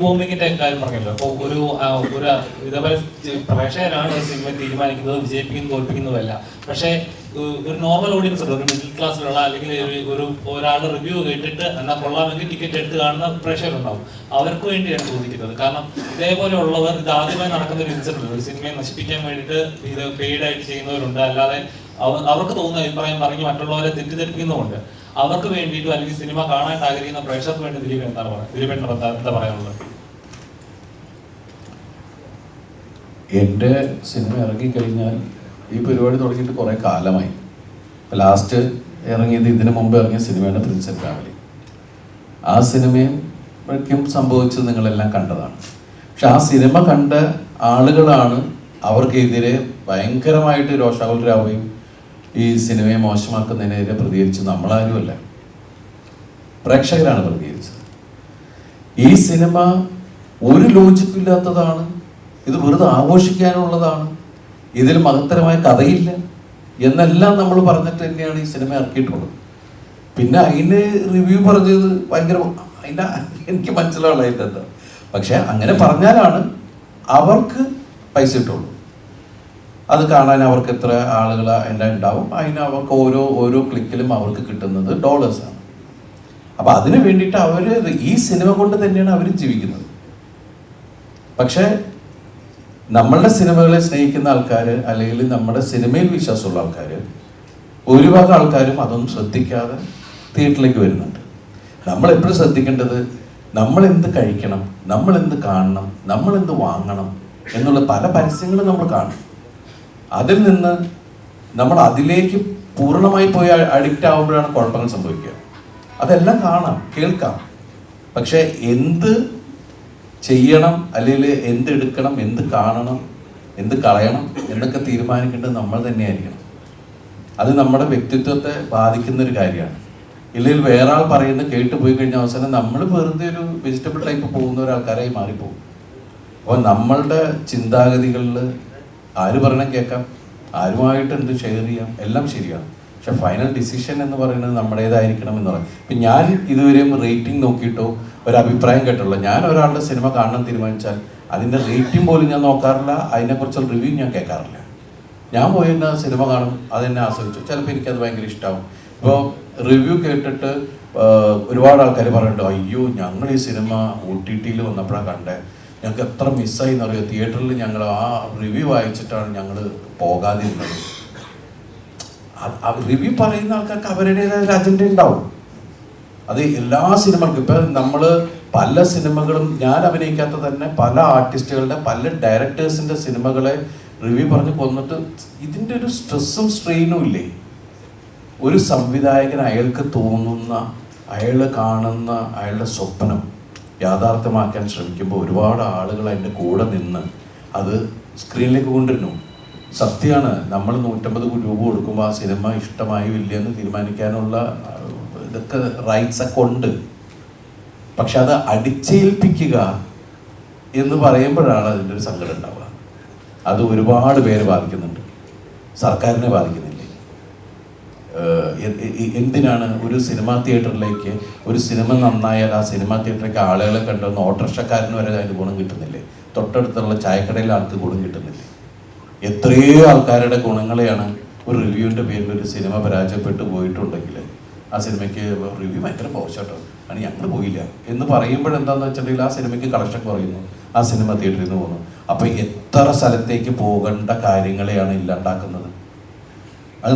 ബോംബിങ്ങിന്റെ കാര്യം പറഞ്ഞല്ലോ. അപ്പോൾ ഒരു ഇതേപോലെ പ്രേക്ഷകരാണ് ഒരു സിനിമ തീരുമാനിക്കുന്നത്, വിജയിപ്പിക്കുന്നതും തോൽപ്പിക്കുന്നതുമല്ല. പക്ഷേ ഒരു നോർമൽ ഓഡിയൻസ് ഉണ്ട്, ഒരു മിഡിൽ ക്ലാസ്സിലുള്ള അല്ലെങ്കിൽ ഒരാളുടെ റിവ്യൂ കേട്ടിട്ട് എന്നാൽ കൊള്ളാമെങ്കിൽ ടിക്കറ്റ് എടുത്ത് കാണുന്ന പ്രേക്ഷകരുണ്ടാവും. അവർക്ക് വേണ്ടിയാണ് ചോദിക്കുന്നത്. കാരണം ഇതേപോലെ ഉള്ളവർ ഇത് ആദ്യമായി നടക്കുന്ന ഒരു ഇൻസിഡന്റ്, ഒരു സിനിമയെ നശിപ്പിക്കാൻ വേണ്ടിയിട്ട് ഇത് പെയ്ഡായിട്ട് ചെയ്യുന്നവരുണ്ട്. അല്ലാതെ അവർക്ക് തോന്നുന്ന അഭിപ്രായം പറഞ്ഞ് മറ്റുള്ളവരെ തെറ്റിദ്ധരിപ്പിക്കുന്നുമുണ്ട്. അവർക്ക് വേണ്ടിയിട്ടും അല്ലെങ്കിൽ സിനിമ കാണാൻ ആഗ്രഹിക്കുന്ന പ്രേക്ഷകർക്ക് വേണ്ടി ദിലീപൻ എന്താ പറയാനുള്ളത്? എൻ്റെ സിനിമ ഇറങ്ങിക്കഴിഞ്ഞാൽ ഈ പരിപാടി തുടങ്ങിയിട്ട് കുറേ കാലമായി. ലാസ്റ്റ് ഇറങ്ങിയത് ഇതിനു മുമ്പ് ഇറങ്ങിയ സിനിമയാണ് പ്രിൻസ് ആൻഡ് ഫാമിലി. ആ സിനിമയ്ക്കും സംഭവിച്ചത് നിങ്ങളെല്ലാം കണ്ടതാണ്. പക്ഷെ ആ സിനിമ കണ്ട ആളുകളാണ് അവർക്കെതിരെ ഭയങ്കരമായിട്ട് രോഷാകുലരാവുകയും ഈ സിനിമയെ മോശമാക്കുന്നതിനെതിരെ പ്രതികരിച്ച് നമ്മളാരുമല്ല, പ്രേക്ഷകരാണ് പ്രതികരിച്ചത്. ഈ സിനിമ ഒരു ലോജിക്കില്ലാത്തതാണ്, ഇത് വെറുതെ ആഘോഷിക്കാനുള്ളതാണ്, ഇതിൽ മഹത്തരമായ കഥയില്ല എന്നെല്ലാം നമ്മൾ പറഞ്ഞിട്ട് തന്നെയാണ് ഈ സിനിമ ഇറക്കിയിട്ടുള്ളത്. പിന്നെ അതിന് റിവ്യൂ പറഞ്ഞത് ഭയങ്കര എനിക്ക് മനസ്സിലാവുള്ള അതിൻ്റെ എന്താ. പക്ഷെ അങ്ങനെ പറഞ്ഞാലാണ് അവർക്ക് പൈസ കിട്ടുള്ളൂ. അത് കാണാൻ അവർക്ക് എത്ര ആളുകൾ അതിൻ്റെ ഉണ്ടാവും, അതിന് അവർക്ക് ഓരോ ക്ലിക്കിലും അവർക്ക് കിട്ടുന്നത് ഡോളേഴ്സാണ്. അപ്പം അതിന് വേണ്ടിയിട്ട് അവർ ഈ സിനിമ കൊണ്ട് തന്നെയാണ് അവർ ജീവിക്കുന്നത്. പക്ഷേ നമ്മളുടെ സിനിമകളെ സ്നേഹിക്കുന്ന ആൾക്കാർ അല്ലെങ്കിൽ നമ്മുടെ സിനിമയിൽ വിശ്വാസമുള്ള ആൾക്കാർ ഭൂരിഭാഗം ആൾക്കാരും അതൊന്നും ശ്രദ്ധിക്കാതെ തിയേറ്ററിലേക്ക് വരുന്നുണ്ട്. നമ്മളെപ്പോഴും ശ്രദ്ധിക്കേണ്ടത് നമ്മളെന്ത് കഴിക്കണം, നമ്മളെന്ത് കാണണം, നമ്മളെന്ത് വാങ്ങണം എന്നുള്ള പല പരസ്യങ്ങളും നമ്മൾ കാണും. അതിൽ നിന്ന് നമ്മൾ അതിലേക്ക് പൂർണ്ണമായി പോയി അഡിക്റ്റ് ആകുമ്പോഴാണ് കുഴപ്പങ്ങൾ സംഭവിക്കുക. അതെല്ലാം കാണാം, കേൾക്കാം, പക്ഷെ എന്ത് ചെയ്യണം അല്ലെങ്കിൽ എന്ത് എടുക്കണം, എന്ത് കാണണം, എന്ത് കളയണം എന്നൊക്കെ തീരുമാനിക്കേണ്ടത് നമ്മൾ തന്നെയായിരിക്കണം. അത് നമ്മുടെ വ്യക്തിത്വത്തെ ബാധിക്കുന്നൊരു കാര്യമാണ്. ഇല്ലെങ്കിൽ വേറെ ആൾ പറയുന്നത് കേട്ട് പോയി കഴിഞ്ഞ അവസാനം നമ്മൾ വെറുതെ ഒരു വെജിറ്റബിൾ ടൈപ്പ് പോകുന്ന ഒരാൾക്കാരായി മാറിപ്പോകും. അപ്പോൾ നമ്മളുടെ ചിന്താഗതികളിൽ ആര് പറയണം കേൾക്കാം, ആരുമായിട്ട് എന്ത് ഷെയർ ചെയ്യാം, എല്ലാം ശരിയാണ്. പക്ഷെ ഫൈനൽ ഡിസിഷൻ എന്ന് പറയുന്നത് നമ്മുടേതായിരിക്കണം എന്ന് പറയും. ഇപ്പം ഞാൻ ഇതുവരെയും റേറ്റിംഗ് നോക്കിയിട്ടോ ഒരു അഭിപ്രായം കേട്ടുള്ളൂ. ഞാൻ ഒരാളുടെ സിനിമ കാണാൻ തീരുമാനിച്ചാൽ അതിൻ്റെ റേറ്റിംഗ് പോലും ഞാൻ നോക്കാറില്ല, അതിനെക്കുറിച്ചുള്ള റിവ്യൂ ഞാൻ കേൾക്കാറില്ല. ഞാൻ പോയി തന്നെ സിനിമ കാണും, അതെന്നെ ആസ്വദിച്ചു. ചിലപ്പോൾ എനിക്കത് ഭയങ്കര ഇഷ്ടമാവും. ഇപ്പോൾ റിവ്യൂ കേട്ടിട്ട് ഒരുപാട് ആൾക്കാർ പറയുന്നുണ്ട്, അയ്യോ ഞങ്ങൾ ഈ സിനിമ OTT വന്നപ്പോഴാണ് കണ്ടേ, ഞങ്ങൾക്ക് എത്ര മിസ്സായി എന്നറിയോ, തിയേറ്ററിൽ ഞങ്ങൾ ആ റിവ്യൂ വായിച്ചിട്ടാണ് ഞങ്ങൾ പോകാതിരുന്നത്. റിവ്യൂ പറയുന്ന ആൾക്കാർക്ക് അവരുടേതായ ഒരു അജണ്ട ഉണ്ടാവും. അത് എല്ലാ സിനിമകൾക്കും. ഇപ്പം നമ്മൾ പല സിനിമകളും ഞാൻ അഭിനയിക്കാത്ത തന്നെ പല ആർട്ടിസ്റ്റുകളുടെ പല ഡയറക്ടേഴ്സിൻ്റെ സിനിമകളെ റിവ്യൂ പറഞ്ഞ് കൊന്നിട്ട് ഇതിൻ്റെ ഒരു സ്ട്രെസ്സും സ്ട്രെയിനും ഇല്ലേ. ഒരു സംവിധായകൻ അയാൾക്ക് തോന്നുന്ന, അയാൾ കാണുന്ന അയാളുടെ സ്വപ്നം യാഥാർത്ഥ്യമാക്കാൻ ശ്രമിക്കുമ്പോൾ ഒരുപാട് ആളുകൾ അതിൻ്റെ കൂടെ നിന്ന് അത് സ്ക്രീനിലേക്ക് കൊണ്ടുവരുന്നു. സത്യമാണ്, നമ്മൾ 150 രൂപ കൊടുക്കുമ്പോൾ ആ സിനിമ ഇഷ്ടമായോ ഇല്ലയെന്ന് തീരുമാനിക്കാനുള്ള ഇതൊക്കെ റൈറ്റ്സ് ഒക്കെ ഉണ്ട്. പക്ഷെ അത് അടിച്ചേൽപ്പിക്കുക എന്ന് പറയുമ്പോഴാണ് അതിൻ്റെ ഒരു സങ്കടം ഉണ്ടാവുക. അത് ഒരുപാട് പേരെ ബാധിക്കുന്നുണ്ട്, സർക്കാരിനെ ബാധിക്കുന്നില്ലേ. എന്തിനാണ് ഒരു സിനിമാ തിയേറ്ററിലേക്ക് ഒരു സിനിമ നന്നായാൽ ആ സിനിമാ തിയേറ്ററിലേക്ക് ആളുകളെ കണ്ടുവന്ന് ഓട്ടോറിക്ഷക്കാരന് വരെ അതിന് ഗുണം കിട്ടുന്നില്ലേ, തൊട്ടടുത്തുള്ള ചായക്കടയിലെ ആൾക്ക് ഗുണം കിട്ടുന്നില്ലേ. എത്രയോ ആൾക്കാരുടെ ഗുണങ്ങളെയാണ് ഒരു റിവ്യൂവിൻ്റെ പേരിൽ ഒരു സിനിമ പരാജയപ്പെട്ടു പോയിട്ടുണ്ടെങ്കിൽ ആ സിനിമയ്ക്ക് റിവ്യൂ ഭയങ്കര പോഷട്ടോ ആണ് ഞങ്ങൾ പോയില്ല എന്ന് പറയുമ്പോഴെന്താണെന്ന് വെച്ചിട്ടുണ്ടെങ്കിൽ ആ സിനിമയ്ക്ക് കളക്ഷൻ കുറയുന്നു, ആ സിനിമ തിയേറ്ററിൽ നിന്ന് പോകുന്നു. അപ്പോൾ എത്ര സ്ഥലത്തേക്ക് പോകേണ്ട കാര്യങ്ങളെയാണ് ഇല്ലാണ്ടാക്കുന്നത്. അത്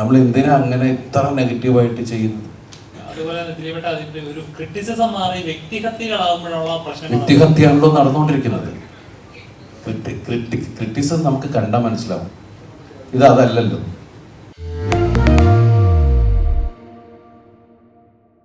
നമ്മൾ എന്തിനാ അങ്ങനെ ഇത്ര നെഗറ്റീവായിട്ട് ചെയ്യുന്നത്? വ്യക്തിഹത്യയാണല്ലോ നടന്നുകൊണ്ടിരിക്കുന്നത്. ക്രിറ്റിസിസം നമുക്ക് കണ്ടാൽ മനസ്സിലാവും, ഇത് അതല്ലല്ലോ.